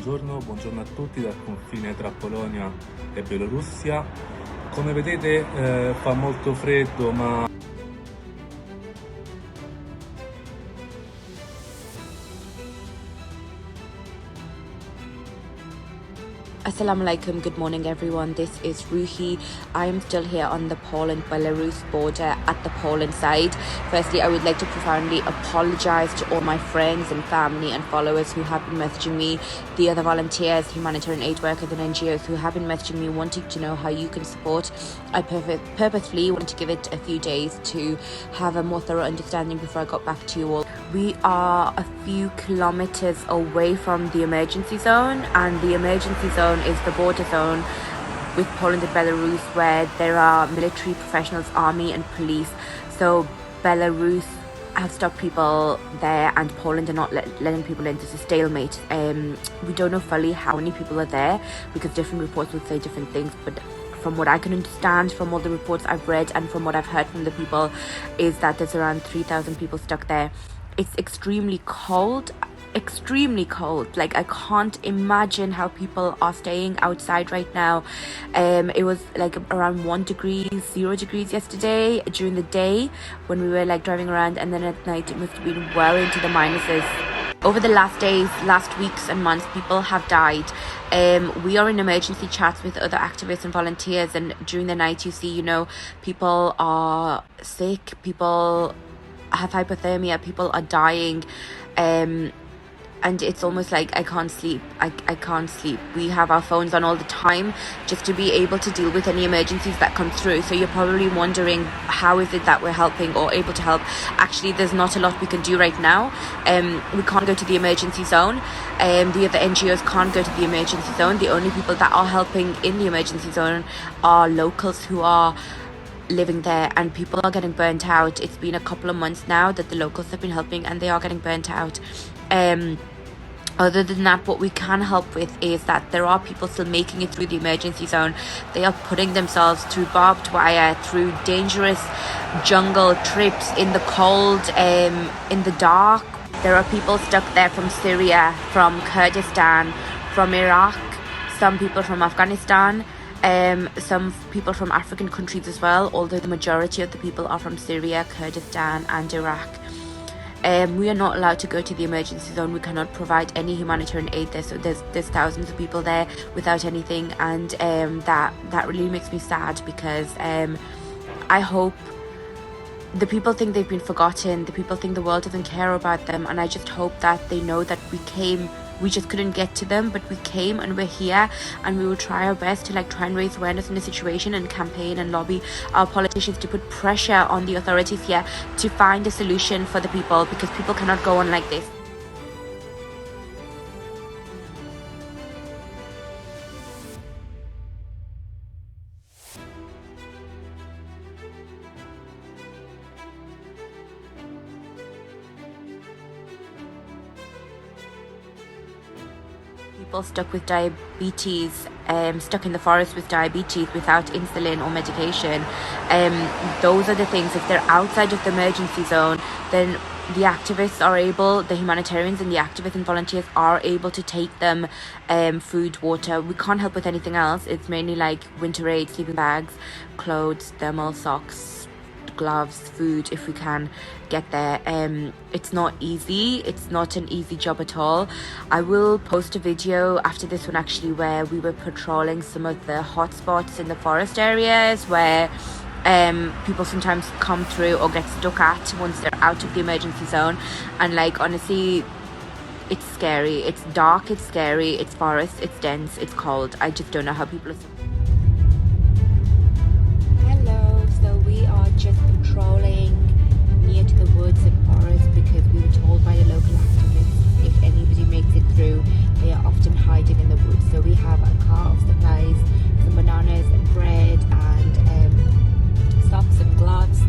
buongiorno a tutti dal confine tra Polonia e Bielorussia. Come vedete fa molto freddo, ma Assalamu alaikum, good morning everyone. This is Ruhi. I am still here on the Poland-Belarus border at the Poland side. Firstly, I would like to profoundly apologize to all my friends and family and followers who have been messaging me, the other volunteers, humanitarian aid workers and NGOs who have been messaging me wanting to know how you can support. I purposefully want to give it a few days to have a more thorough understanding before I got back to you all. We are a few kilometers away from the emergency zone, and the emergency zone is the border zone with Poland and Belarus, where there are military professionals, army and police. So Belarus have stopped people there and Poland are not letting people in. There's a stalemate. We don't know fully how many people are there because different reports would say different things, but from what I can understand from all the reports I've read and from what I've heard from the people is that there's around 3,000 people stuck there. It's extremely cold, like I can't imagine how people are staying outside right now. It was like around 0 degrees yesterday during the day when we were like driving around, and then at night it must have been well into the minuses. Over the last weeks and months, people have died. We are in emergency chats with other activists and volunteers, and during the night you see, people are sick, people have hypothermia, people are dying, and it's almost like I can't sleep. I can't sleep. We have our phones on all the time just to be able to deal with any emergencies that come through. So you're probably wondering, how is it that we're helping or able to help? Actually, there's not a lot we can do right now. We can't go to the emergency zone. The other NGOs can't go to the emergency zone. The only people that are helping in the emergency zone are locals who are living there, and people are getting burnt out. It's been a couple of months now that the locals have been helping and they are getting burnt out. Other than that, what we can help with is that there are people still making it through the emergency zone. They are putting themselves through barbed wire, through dangerous jungle trips in the cold, in the dark. There are people stuck there from Syria, from Kurdistan, from Iraq, some people from Afghanistan, some people from African countries as well, although the majority of the people are from Syria, Kurdistan and Iraq. We are not allowed to go to the emergency zone. We cannot provide any humanitarian aid there. So there's thousands of people there without anything, and that really makes me sad because I hope the people think they've been forgotten. The people think the world doesn't care about them, and I just hope that they know that we just couldn't get to them, but we came and we're here, and we will try our best to try and raise awareness in the situation and campaign and lobby our politicians to put pressure on the authorities here to find a solution for the people, because people cannot go on like this. People stuck with diabetes, stuck in the forest with diabetes without insulin or medication. Those are the things. If they're outside of the emergency zone, then the activists are able, the humanitarians and the activists and volunteers are able to take them food, water. We can't help with anything else. It's mainly like winter aid, sleeping bags, clothes, thermal socks, gloves, food if we can get there. It's not easy. It's not an easy job at all. I will post a video after this one actually where we were patrolling some of the hotspots in the forest areas where people sometimes come through or get stuck at once they're out of the emergency zone, and honestly, it's scary. It's dark, it's scary, it's forest, it's dense, it's cold. I just don't know how people are. Hello, so we are just patrolling near to the woods and forest because we were told by the local activists if anybody makes it through, they are often hiding in the woods. So we have a car of supplies, some bananas and bread and socks and gloves,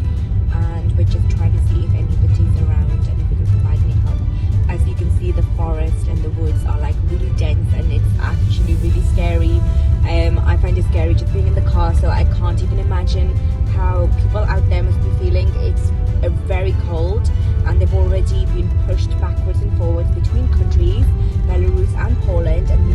and we're just trying to see if anybody's around and if we can provide any help. As you can see, the forest and the woods are really dense, and it's actually really scary. I find it scary just being in the car, so I can't even imagine how people out there must be feeling. It's very cold, and they've already been pushed backwards and forwards between countries, Belarus and Poland, and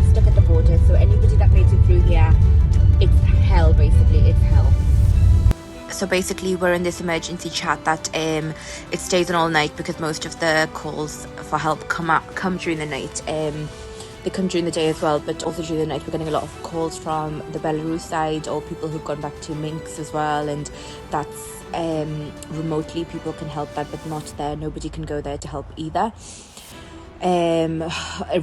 so basically we're in this emergency chat that it stays on all night because most of the calls for help come during the night. They come during the day as well, but also during the night we're getting a lot of calls from the Belarus side or people who've gone back to Minsk as well, and that's remotely people can help that, but not there. Nobody can go there to help either.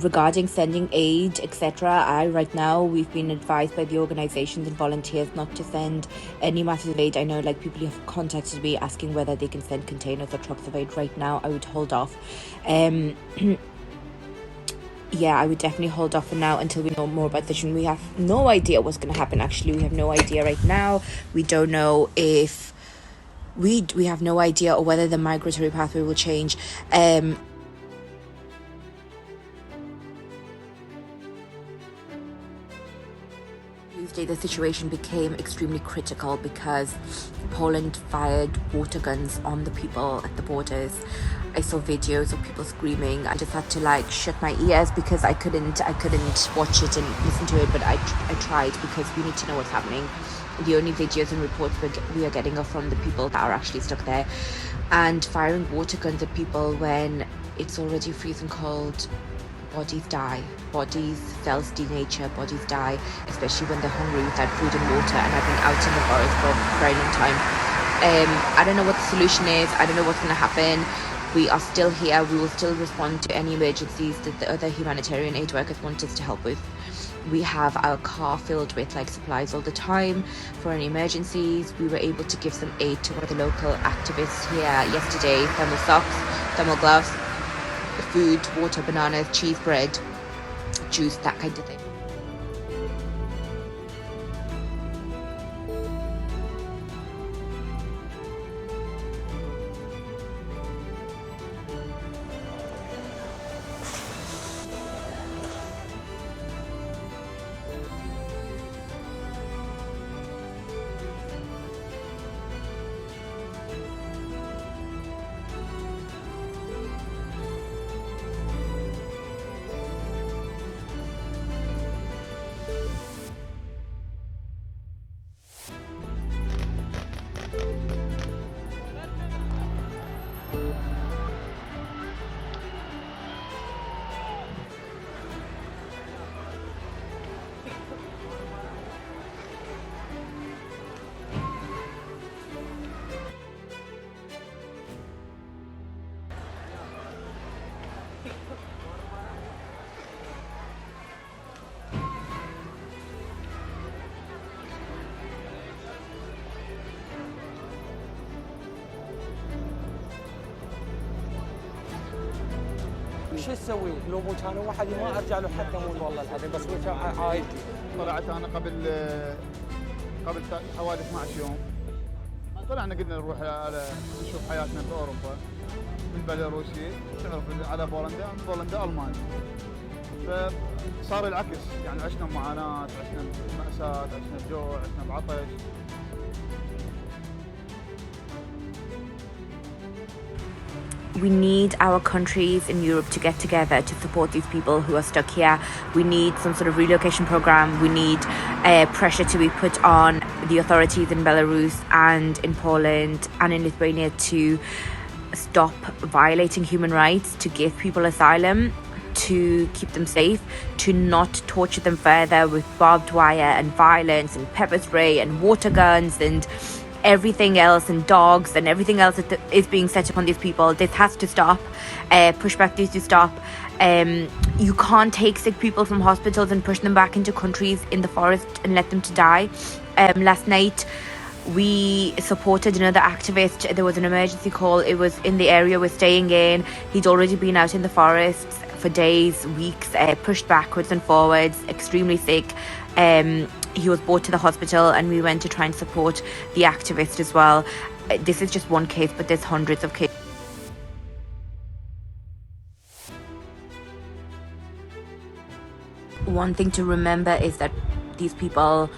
Regarding sending aid, etc., right now we've been advised by the organizations and volunteers not to send any massive aid. I know like people have contacted me asking whether they can send containers or trucks of aid. Right now I would hold off. Yeah, I would definitely hold off for now until we know more about this. And we have no idea what's going to happen. Actually, we have no idea right now. We don't know if we have no idea or whether the migratory pathway will change. Tuesday, the situation became extremely critical because Poland fired water guns on the people at the borders. I saw videos of people screaming. I just had to like shut my ears because I couldn't watch it and listen to it, but I tried because we need to know what's happening. The only videos and reports we are getting are from the people that are actually stuck there, and firing water guns at people when it's already freezing cold. Bodies die. Bodies, cells denature, bodies die, especially when they're hungry without food and water and have been out in the forest for a very long time. I don't know what the solution is. I don't know what's going to happen. We are still here. We will still respond to any emergencies that the other humanitarian aid workers want us to help with. We have our car filled with like supplies all the time for any emergencies. We were able to give some aid to one of the local activists here yesterday. Thermal socks, thermal gloves, food, water, bananas, cheese, bread, juice, that kind of thing. شو اسوي؟ لو مو كان وحدي ما ارجع له حتى مول والله العظيم، بس هو عائلتي. طلعت انا قبل حوالي 12 يوم. طلعنا قلنا نروح نشوف حياتنا في اوروبا من بيلاروسيا، نعرف على بولندا، من بولندا المانيا. فصار العكس، يعني عشنا معاناه، عشنا مأساة، عشنا بجوع، عشنا بعطش. We need our countries in Europe to get together to support these people who are stuck here. We need some sort of relocation program. We need pressure to be put on the authorities in Belarus and in Poland and in Lithuania to stop violating human rights, to give people asylum, to keep them safe, to not torture them further with barbed wire and violence and pepper spray and water guns and everything else, and dogs and everything else that is being set upon these people. This has to stop. Pushback needs to stop. You can't take sick people from hospitals and push them back into countries in the forest and let them to die. Last night we supported another activist. There was an emergency call. It was in the area we're staying in. He'd already been out in the forests for days, weeks, pushed backwards and forwards, extremely sick. He was brought to the hospital and we went to try and support the activist as well. This is just one case, but there's hundreds of cases. One thing to remember is that these people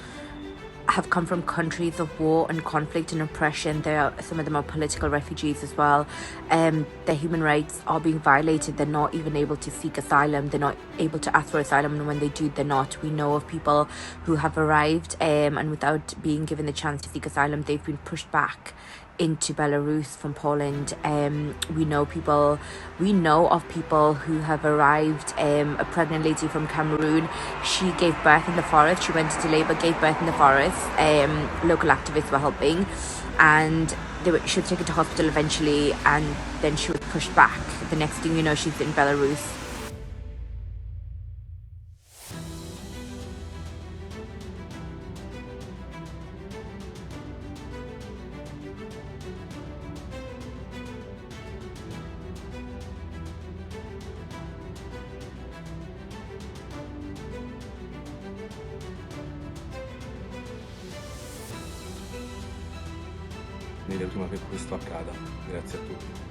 have come from countries of war and conflict and oppression. Some of them are political refugees as well. Their human rights are being violated. They're not even able to seek asylum. They're not able to ask for asylum, and when they do, they're not. We know of people who have arrived and without being given the chance to seek asylum, they've been pushed back into Belarus from Poland. We know of people who have arrived. A pregnant lady from Cameroon, she gave birth in the forest. She went into labor, gave birth in the forest. Local activists were helping, and she was taken to hospital eventually, and then she was pushed back. The next thing you know, she's in Belarus. Prima che questo accada. Grazie a tutti.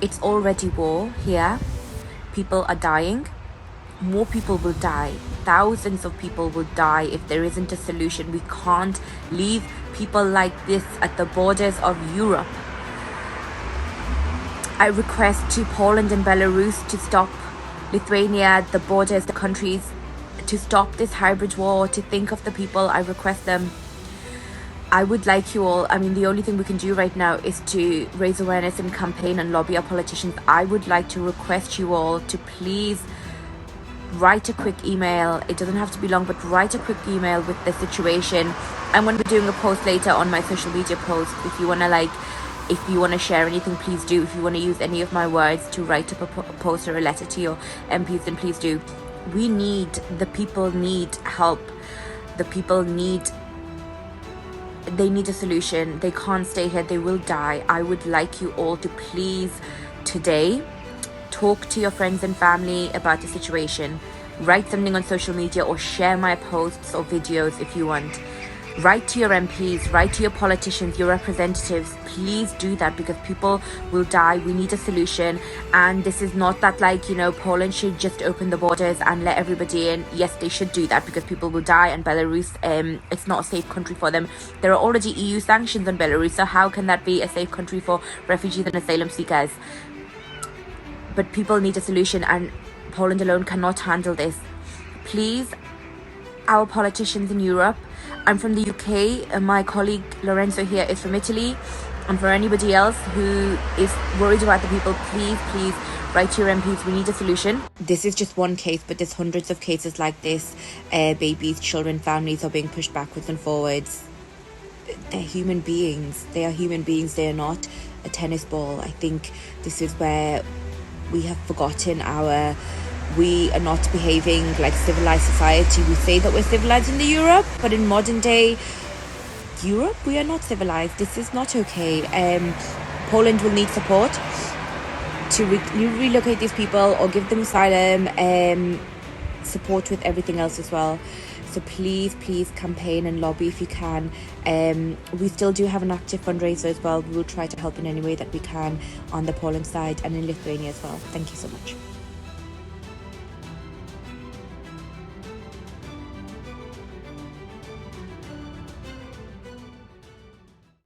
It's already war here. People are dying. More people will die. Thousands of people will die if there isn't a solution. We can't leave people like this at the borders of Europe. I request to Poland and Belarus to stop, Lithuania, the borders, the countries, to stop this hybrid war, to think of the people. I request them. I would like you all, the only thing we can do right now is to raise awareness and campaign and lobby our politicians. I would like to request you all to please write a quick email. It doesn't have to be long, but write a quick email with the situation. I'm going to be doing a post later on my social media post. If you want to share anything, please do. If you want to use any of my words to write up a post or a letter to your MPs, then please do. The people need help. The people need a solution. They can't stay here. They will die. I would like you all to please today talk to your friends and family about the situation. Write something on social media or share my posts or videos if you want. Write to your MPs, write to your politicians, your representatives. Please do that, because people will die. We need a solution. And this is not that Poland should just open the borders and let everybody in. Yes, they should do that, because people will die, and Belarus, it's not a safe country for them. There are already EU sanctions on Belarus, so how can that be a safe country for refugees and asylum seekers? But people need a solution, and Poland alone cannot handle this. Please, our politicians in Europe. I'm from the UK, and my colleague Lorenzo here is from Italy. And for anybody else who is worried about the people, please write to your MPs. We need a solution. This is just one case, but there's hundreds of cases like this. Babies, children, families are being pushed backwards and forwards. They're human beings. They are human beings. They are not a tennis ball. I think this is where we have forgotten we are not behaving like civilized society. We say that we're civilized in Europe, but in modern day Europe, we are not civilized. This is not okay. Poland will need support to relocate these people or give them asylum, support with everything else as well. So please campaign and lobby if you can. We still do have an active fundraiser as well. We will try to help in any way that we can on the Poland side and in Lithuania as well. Thank you so much.